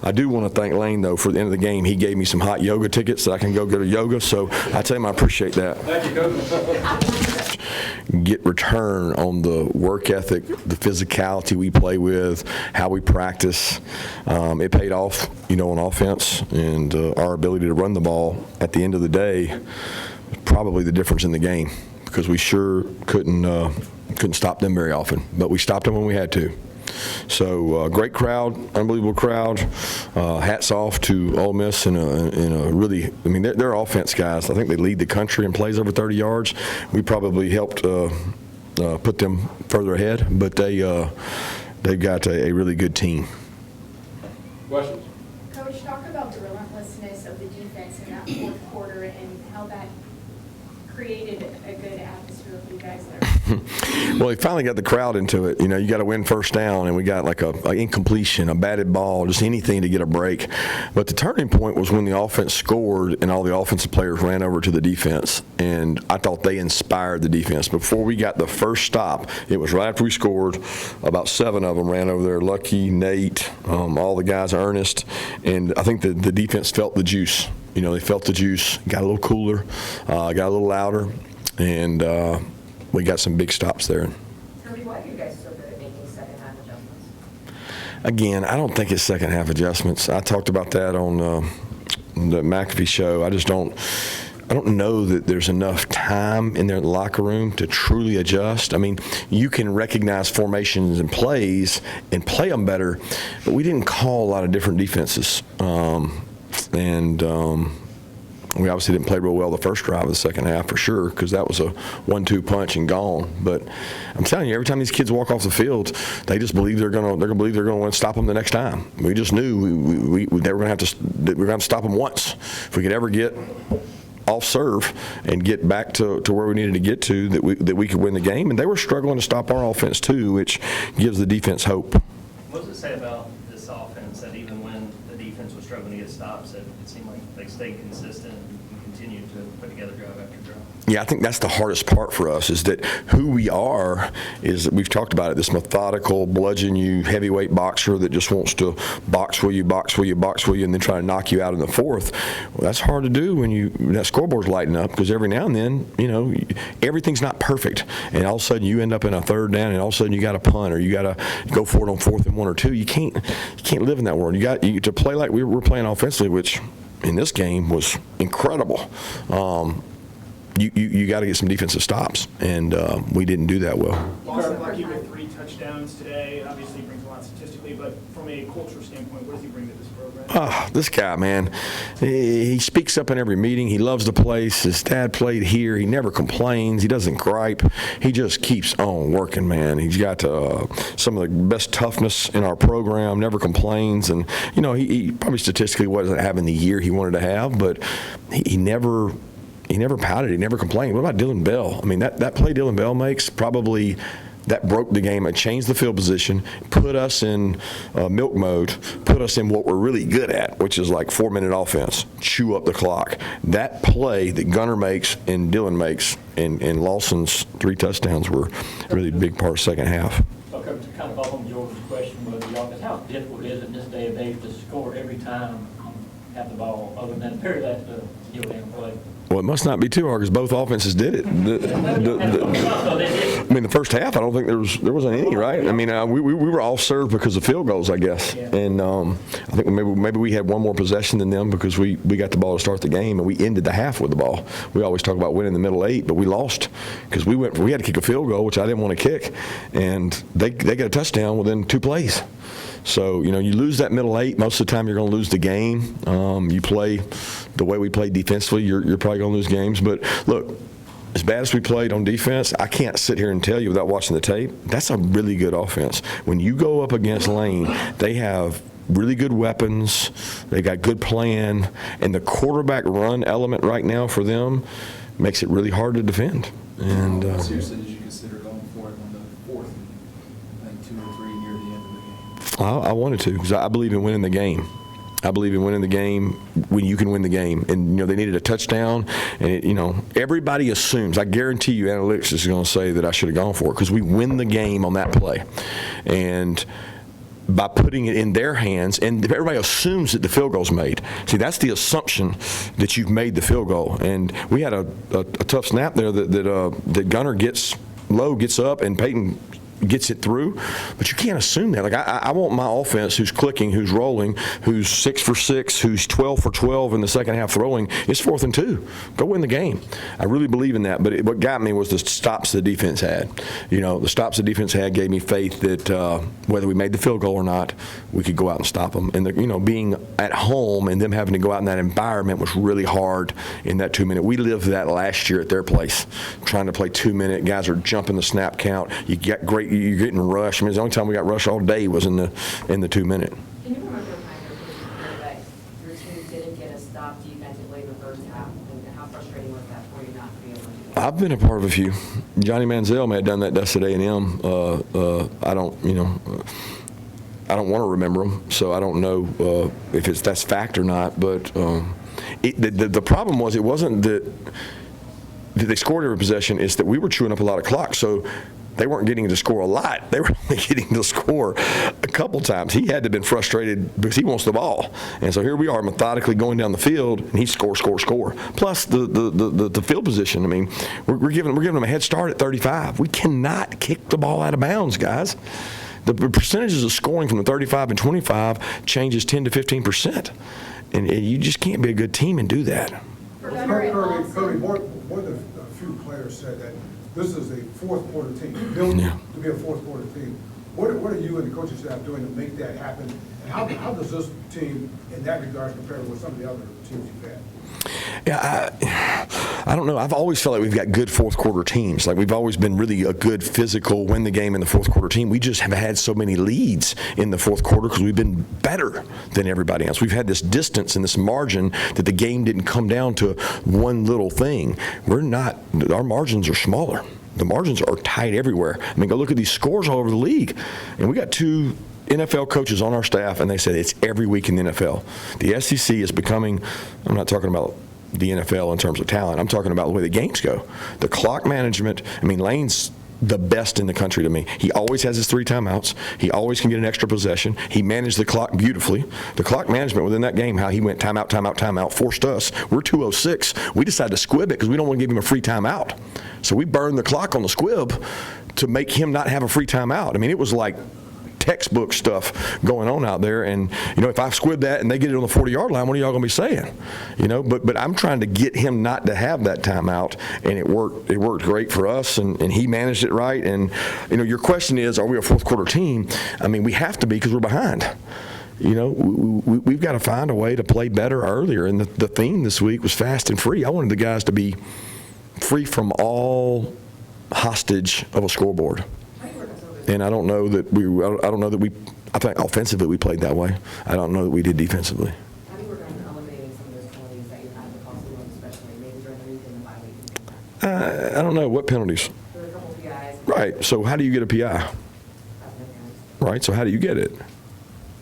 I do want to thank Lane, though, for the end of the game. He gave me some hot yoga tickets so I can go to yoga, so I tell him I appreciate that. Thank you, Coach. Get return on the work ethic, the physicality we play with, how we practice. It paid off, on offense, and our ability to run the ball at the end of the day, probably the difference in the game, because we sure couldn't stop them very often, but we stopped them when we had to. So great crowd, unbelievable crowd. Hats off to Ole Miss in a really, they're offense guys. I think they lead the country in plays over 30 yards. We probably helped put them further ahead, but they've got a really good team. Questions? Coach, talk about the relentlessness of the defense in that fourth quarter and how that created a good atmosphere for you guys there. Well, he finally got the crowd into it. You got to win first down, and we got like a incompletion, a batted ball, just anything to get a break. But the turning point was when the offense scored and all the offensive players ran over to the defense, and I thought they inspired the defense. Before we got the first stop, it was right after we scored. About 7 of them ran over there. Lucky, Nate, all the guys, Ernest, and I think the defense felt the juice. They felt the juice, got a little cooler, got a little louder, and we got some big stops there. Kirby, why are you guys so good at making second-half adjustments? Again, I don't think it's second-half adjustments. I talked about that on the McAfee show. I don't know that there's enough time in their locker room to truly adjust. You can recognize formations and plays and play them better, but we didn't call a lot of different defenses. We obviously didn't play real well the first drive of the second half for sure, because that was a 1-2 punch and gone. But I'm telling you, every time these kids walk off the field, they just believe they're going to win and stop them the next time. We just knew they were going to have to stop them once. If we could ever get off serve and get back to where we needed to get to, that we could win the game. And they were struggling to stop our offense too, which gives the defense hope. What does it say about this offense that even when the defense was struggling to get stops, that it seemed like they stayed consistent and continued to put together drive after drive? Yeah, I think that's the hardest part for us, is that who we are is, we've talked about it, this methodical, bludgeon you, heavyweight boxer that just wants to box will you, and then try to knock you out in the fourth. Well, that's hard to do when that scoreboard's lighting up, because every now and then, everything's not perfect. And all of a sudden you end up in a third down, and all of a sudden you got to punt, or you got to go for it on 4th and 1 or 2. You can't live in that world. You to play like we're playing offensively, which in this game was incredible. You got to get some defensive stops, and we didn't do that well. Lawson Lucky with 3 touchdowns today. Obviously, brings a lot statistically, but from a culture standpoint, what does he bring to this program? This guy, man, he speaks up in every meeting. He loves the place. His dad played here. He never complains. He doesn't gripe. He just keeps on working, man. He's got some of the best toughness in our program, never complains. And, he probably statistically wasn't having the year he wanted to have, but he never pouted. He never complained. What about Dylan Bell? That play Dylan Bell makes, probably that broke the game. It changed the field position, put us in milk mode, put us in what we're really good at, which is like 4-minute offense, chew up the clock. That play that Gunner makes and Dylan makes and Lawson's 3 touchdowns were a really big part of second half. Okay, to kind of follow on George's question with the offense, how difficult is it in this day and age to score every time you have the ball, other than the period that's to give it and play? Well, it must not be too hard, because both offenses did it. The first half, I don't think there wasn't any, right? We were all served because of field goals, I guess. Yeah. And I think maybe we had one more possession than them, because we got the ball to start the game, and we ended the half with the ball. We always talk about winning the middle 8, but we lost because we had to kick a field goal, which I didn't want to kick, and they got a touchdown within 2 plays. So, you lose that middle 8, most of the time you're going to lose the game. You play the way we play defensively, you're probably going to lose games. But, look, as bad as we played on defense, I can't sit here and tell you without watching the tape, that's a really good offense. When you go up against Lane, they have really good weapons, they got good plan, and the quarterback run element right now for them makes it really hard to defend. And seriously, did you consider going for it on the 4th and 2 or 3 near the end of the game? I wanted to, because I believe in winning the game. I believe in winning the game when you can win the game. And, they needed a touchdown. And, everybody assumes, I guarantee you analytics is going to say that I should have gone for it, because we win the game on that play. And by putting it in their hands, and everybody assumes that the field goal's made. See, that's the assumption that you've made the field goal. And we had a tough snap there that Gunner gets low, gets up, and Peyton gets it through, but you can't assume that. Like I want my offense, who's clicking, who's rolling, who's 6 for 6, who's 12 for 12 in the second half throwing. It's 4th and 2. Go win the game. I really believe in that. But what got me was the stops the defense had. You know, the stops the defense had gave me faith that whether we made the field goal or not, we could go out and stop them. And being at home and them having to go out in that environment was really hard in that 2-minute. We lived that last year at their place, trying to play 2-minute. Guys are jumping the snap count. You get great. You're getting rushed. I mean, the only time we got rushed all day was in the 2-minute. Can you remember a time that your team didn't get a stop defensively in the first half? And how frustrating was that for you not to be able to do that? I've been a part of a few. Johnny Manziel may have done that to us at A&M. I don't want to remember them, so I don't know if that's fact or not. But the problem was it wasn't that they scored every possession. It's that we were chewing up a lot of clock. So they weren't getting to score a lot. They were only getting to score a couple times. He had to have been frustrated because he wants the ball. And so here we are methodically going down the field, and he score. Plus the field position. I mean, we're giving them a head start at 35. We cannot kick the ball out of bounds, guys. The percentages of scoring from the 35 and 25 changes 10 to 15%. And you just can't be a good team and do that. For Gunner and Lawson. Kirby, more than a few players said that this is a fourth quarter team, built to be a fourth quarter team. What are you and the coaching staff doing to make that happen? And how does this team, in that regard, compare with some of the other teams you've had? Yeah, I don't know. I've always felt like we've got good fourth quarter teams. Like we've always been really a good physical, win the game in the fourth quarter team. We just have had so many leads in the fourth quarter because we've been better than everybody else. We've had this distance and this margin that the game didn't come down to one little thing. We're not. Our margins are smaller. The margins are tight everywhere. I mean, go look at these scores all over the league, and we got 2 NFL coaches on our staff, and they said it's every week in the NFL. The SEC is becoming, I'm not talking about the NFL in terms of talent, I'm talking about the way the games go. The clock management, I mean, Lane's the best in the country to me. He always has his 3 timeouts. He always can get an extra possession. He managed the clock beautifully. The clock management within that game, how he went timeout, forced us. We're 2:06. We decided to squib it because we don't want to give him a free timeout. So we burned the clock on the squib to make him not have a free timeout. I mean, it was like textbook stuff going on out there. And, if I squib that and they get it on the 40-yard line, what are y'all going to be saying? But I'm trying to get him not to have that timeout, and it worked. It worked great for us, and he managed it right. And, your question is, are we a fourth quarter team? I mean, we have to be because we're behind. We've got to find a way to play better earlier. And the theme this week was fast and free. I wanted the guys to be free from all hostage of a scoreboard. And I don't know that we. I think offensively we played that way. I don't know that we did defensively. How do you work on eliminating some of those penalties that you had in the Costco one, especially maybe during the week and the bye week? I don't know what penalties. There were a couple of PIs. Right. So how do you get a PI? That's Right. So how do you get it?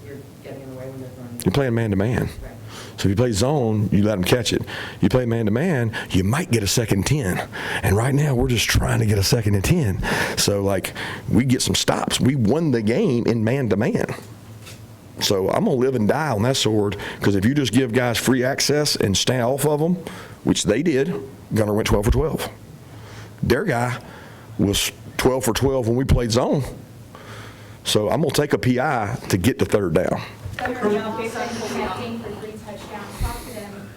You're getting in the way when they're throwing. You're playing man to man. Right. So if you play zone, you let them catch it. You play man-to-man, you might get a 2nd and 10. And right now, we're just trying to get a 2nd and 10. So, we get some stops. We won the game in man-to-man. So I'm going to live and die on that sword, because if you just give guys free access and stay off of them, which they did, Gunner went 12 for 12. Their guy was 12 for 12 when we played zone. So I'm going to take a PI to get to 3rd down. Gunner and Lawson connecting for 3 touchdowns.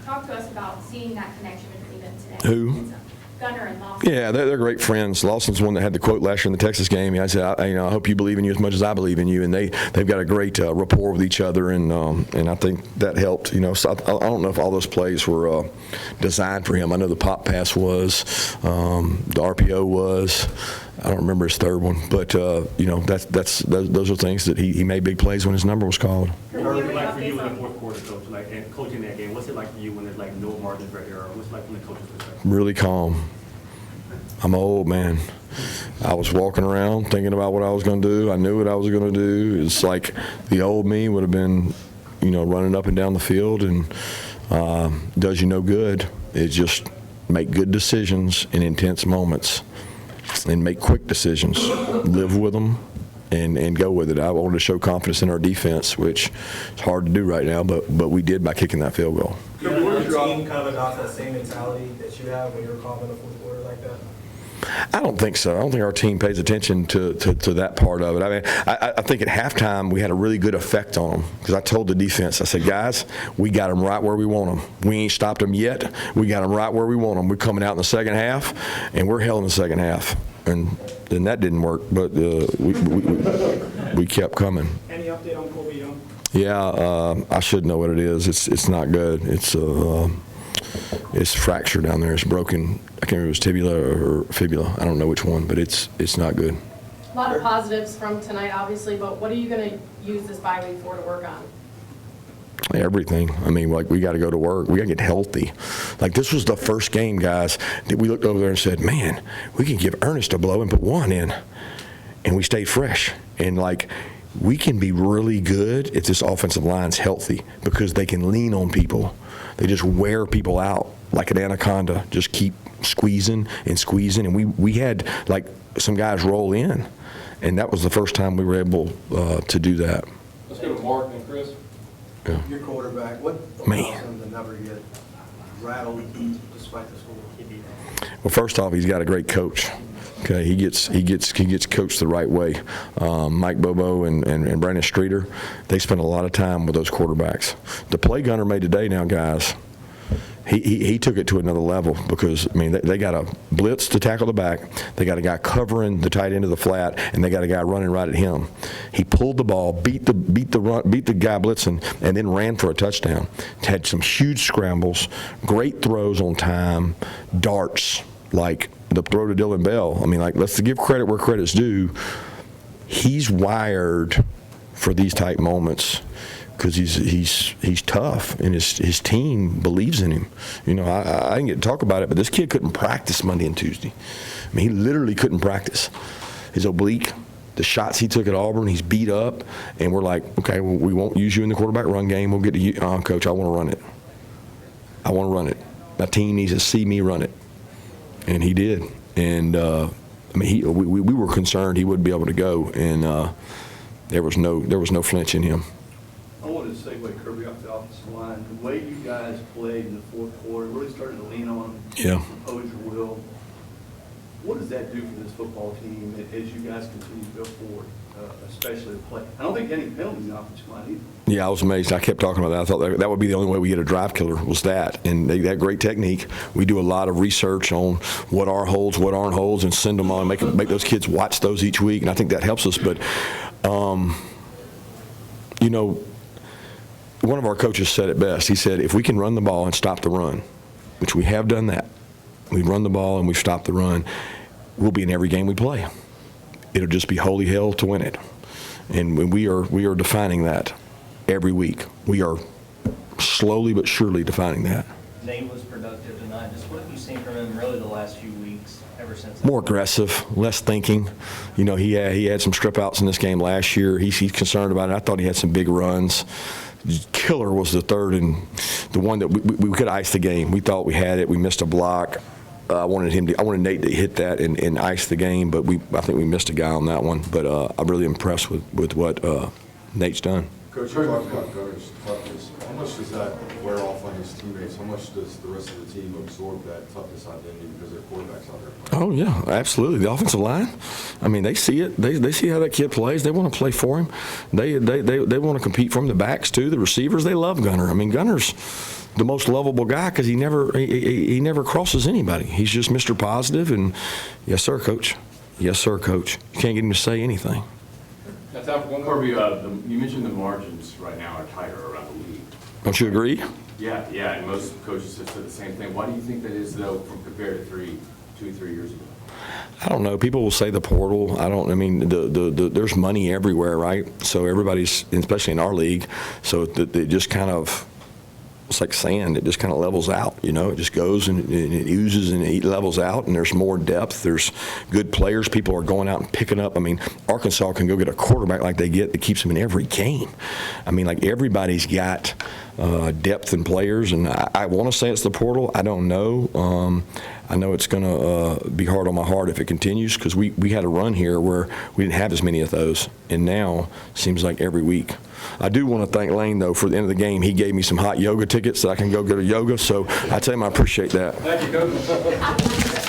Talk to us about seeing that connection between them today. Who? Gunner and Lawson. Yeah, they're great friends. Lawson's the one that had the quote last year in the Texas game. I said, I hope you believe in you as much as I believe in you. And they've got a great rapport with each other, and I think that helped. So I don't know if all those plays were designed for him. I know the pop pass was, the RPO was. I don't remember his 3rd one, but those are things that he made big plays when his number was called. What was it like for you in the fourth quarter, Coach? And coaching that game, what's it like for you when there's no margin for error? What's it like from the coach's perspective? Really calm. I'm an old man. I was walking around thinking about what I was going to do. I knew what I was going to do. It's like the old me would have been, running up and down the field, and does you no good. It's just make good decisions in intense moments. And make quick decisions. Live with them and go with it. I wanted to show confidence in our defense, which is hard to do right now, but we did by kicking that field goal. Did your team kind of adopt that same mentality that you have when you were calling in the fourth quarter like that? I don't think so. I don't think our team pays attention to that part of it. I mean, I think at halftime we had a really good effect on them because I told the defense, I said, guys, we got them right where we want them. We ain't stopped them yet. We got them right where we want them. We're coming out in the second half, and we're hell in the second half. And then that didn't work, but we kept coming. Any update on Kirby? Yeah, I should know what it is. It's not good. It's fractured down there. It's broken. I can't remember if it was tibia or fibula. I don't know which one, but it's not good. A lot of positives from tonight, obviously, but what are you going to use this bye week for to work on? Everything. I mean, like, we got to go to work. We got to get healthy. Like, this was the first game, guys, that we looked over there and said, man, we can give Ernest a blow and put one in. And we stayed fresh. And, like, we can be really good if this offensive line's healthy because they can lean on people. They just wear people out like an anaconda, just keep squeezing and squeezing. And we had, like, some guys roll in. And that was the first time we were able to do that. Let's go to Mark and Chris. Yeah. Your quarterback, what Man. allows him to never get rattled despite the score? Well, first off, he's got a great coach. Okay, he gets coached the right way. Mike Bobo and Brandon Streeter, they spend a lot of time with those quarterbacks. The play Gunner made today, now, guys, he took it to another level because, I mean, they got a blitz to tackle the back, they got a guy covering the tight end of the flat, and they got a guy running right at him. He pulled the ball, beat the guy blitzing, and then ran for a touchdown. Had some huge scrambles, great throws on time, darts, like the throw to Dylan Bell. I mean, like, let's give credit where credit's due. He's wired for these type moments because he's tough, and his team believes in him. You know, I didn't get to talk about it, but this kid couldn't practice Monday and Tuesday. I mean, he literally couldn't practice. His oblique, the shots he took at Auburn, he's beat up, and we're like, okay, well, we won't use you in the quarterback run game. We'll get to you, Coach. I want to run it. I want to run it. My team needs to see me run it, and he did. And I mean, we were concerned he wouldn't be able to go, and there was no flinch in him. I wanted to segue Kirby off the offensive line. The way you guys played in the fourth quarter, really started to lean on impose your will. What does that do for this football team as you guys continue to go forward, especially the play? I don't think any penalties in the offensive line either. Yeah, I was amazed. I kept talking about that. I thought that would be the only way we get a drive killer was that. And they got great technique. We do a lot of research on what are holds, what aren't holds, and send them on, make those kids watch those each week. And I think that helps us. But, you know, one of our coaches said it best. He said, if we can run the ball and stop the run, which we have done that, we run the ball and we've stopped the run, we'll be in every game we play. It'll just be holy hell to win it. And we are defining that every week. We are slowly but surely defining that. Nate was productive tonight. Just what have you seen from him really the last few weeks, ever since? More aggressive, less thinking. You know, he had some strip outs in this game last year. He's concerned about it. I thought he had some big runs. Killer was the third and the one that we could ice the game. We thought we had it. We missed a block. I wanted Nate to hit that and ice the game, but I think we missed a guy on that one. But I'm really impressed with what Nate's done. Coach, you talked about Gunner's toughness. How much does that wear off on his teammates? How much does the rest of the team absorb that toughness identity because their quarterback's out there playing? Oh, yeah, absolutely. The offensive line, I mean, they see it. They see how that kid plays. They want to play for him. They want to compete for him. The backs, too. The receivers, they love Gunner. I mean, Gunner's the most lovable guy because he never crosses anybody. He's just Mr. Positive, and yes, sir, Coach. Yes, sir, Coach. You can't get him to say anything. That's out for one more. You mentioned the margins right now are tighter around the league. Don't you agree? Yeah, and most coaches have said the same thing. Why do you think that is, though, from compared to 2-3 years ago? I don't know. People will say the portal. I mean, there's money everywhere, right? So everybody's, especially in our league, so it just kind of it's like sand. It just kind of levels out, you know. It just goes and it oozes and it levels out, and there's more depth. There's good players. People are going out and picking up. I mean, Arkansas can go get a quarterback like they get that keeps them in every game. I mean, like everybody's got depth in players, and I want to say it's the portal. I don't know. I know it's going to be hard on my heart if it continues, because we had a run here where we didn't have as many of those, and now seems like every week. I do want to thank Lane, though, for the end of the game. He gave me some hot yoga tickets that I can go to yoga, so I tell him I appreciate that. Thank you, Coach.